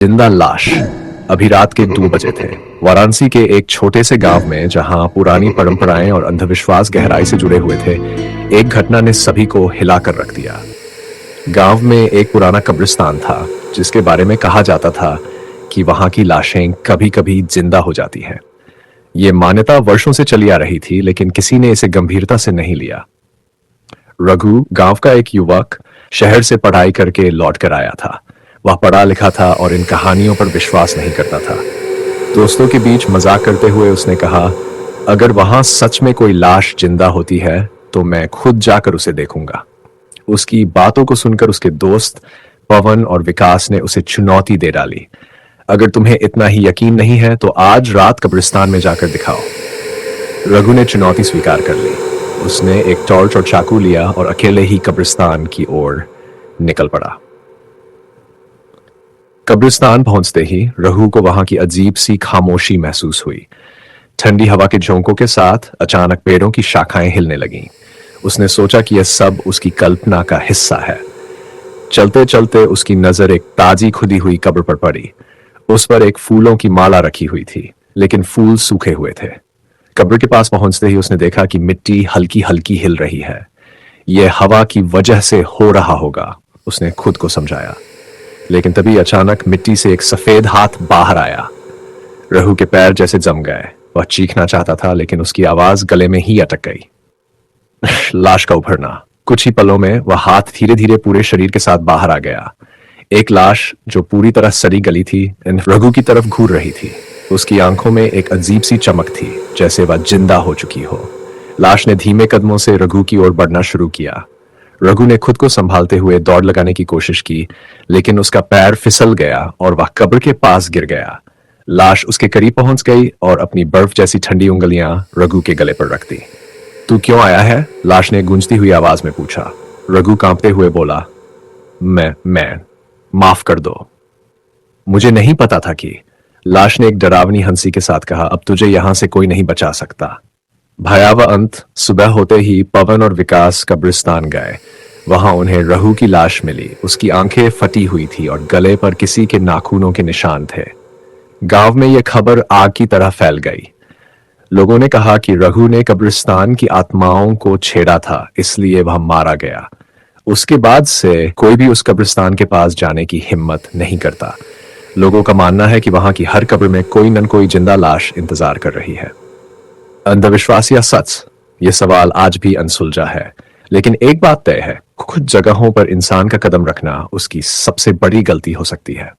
जिंदा लाश। अभी रात के 2 बजे थे। वाराणसी के एक छोटे से गांव में, जहां पुरानी परंपराएं और अंधविश्वास गहराई से जुड़े हुए थे, एक घटना ने सभी को हिलाकर रख दिया। गांव में एक पुराना कब्रिस्तान था, जिसके बारे में कहा जाता था कि वहां की लाशें कभी-कभी जिंदा हो जाती हैं। ये मान्यता वर्षों से चली आ रही थी, लेकिन किसी ने इसे गंभीरता से नहीं लिया। रघु, गांव का एक युवक, शहर से पढ़ाई करके लौट कर आया था। वह पढ़ा लिखा था और इन कहानियों पर विश्वास नहीं करता था। दोस्तों के बीच मजाक करते हुए उसने कहा, अगर वहां सच में कोई लाश जिंदा होती है तो मैं खुद जाकर उसे देखूंगा। उसकी बातों को सुनकर उसके दोस्त पवन और विकास ने उसे चुनौती दे डाली। अगर तुम्हें इतना ही यकीन नहीं है तो आज रात कब्रिस्तान में जाकर दिखाओ। रघु ने चुनौती स्वीकार कर ली। उसने एक टॉर्च और चाकू लिया और अकेले ही कब्रिस्तान की ओर निकल पड़ा। कब्रिस्तान पहुंचते ही रघु को वहां की अजीब सी खामोशी महसूस हुई। ठंडी हवा के झोंकों के साथ अचानक पेड़ों की शाखाएं हिलने लगीं। उसने सोचा कि यह सब उसकी कल्पना का हिस्सा है। चलते चलते उसकी नजर एक ताजी खुदी हुई कब्र पर पड़ी। उस पर एक फूलों की माला रखी हुई थी, लेकिन फूल सूखे हुए थे। कब्र के पास पहुंचते ही उसने देखा कि मिट्टी हल्की हल्की हिल रही है। यह हवा की वजह से हो रहा होगा, उसने खुद को समझाया। लेकिन तभी अचानक मिट्टी से एक सफेद हाथ बाहर आया। रघु के पैर जैसे जम गए। वह चीखना चाहता था, लेकिन उसकी आवाज गले में ही अटक गई। लाश का उभरना। कुछ ही पलों में वह हाथ धीरे धीरे पूरे शरीर के साथ बाहर आ गया। एक लाश जो पूरी तरह सड़ी गली थी, रघु की तरफ घूर रही थी। उसकी आंखों में एक अजीब सी चमक थी, जैसे वह जिंदा हो चुकी हो। लाश ने धीमे कदमों से रघु की ओर बढ़ना शुरू किया। रघु ने खुद को संभालते हुए दौड़ लगाने की कोशिश की, लेकिन उसका पैर फिसल गया और वह कब्र के पास गिर गया। लाश उसके करीब पहुंच गई और अपनी बर्फ जैसी ठंडी उंगलियां रघु के गले पर रख दी। तू क्यों आया है? लाश ने गूंजती हुई आवाज में पूछा। रघु कांपते हुए बोला, मैं माफ कर दो, मुझे नहीं पता था कि। लाश ने एक डरावनी हंसी के साथ कहा, अब तुझे यहां से कोई नहीं बचा सकता। भयावह अंत। सुबह होते ही पवन और विकास कब्रिस्तान गए। वहां उन्हें रघु की लाश मिली। उसकी आंखें फटी हुई थी और गले पर किसी के नाखूनों के निशान थे। गांव में यह खबर आग की तरह फैल गई। लोगों ने कहा कि रघु ने कब्रिस्तान की आत्माओं को छेड़ा था, इसलिए वह मारा गया। उसके बाद से कोई भी उस कब्रिस्तान के पास जाने की हिम्मत नहीं करता। लोगों का मानना है कि वहां की हर कब्र में कोई न कोई जिंदा लाश इंतजार कर रही है। अंधविश्वास या सच, यह सवाल आज भी अनसुलझा है। लेकिन एक बात तय है, कुछ जगहों पर इंसान का कदम रखना उसकी सबसे बड़ी गलती हो सकती है।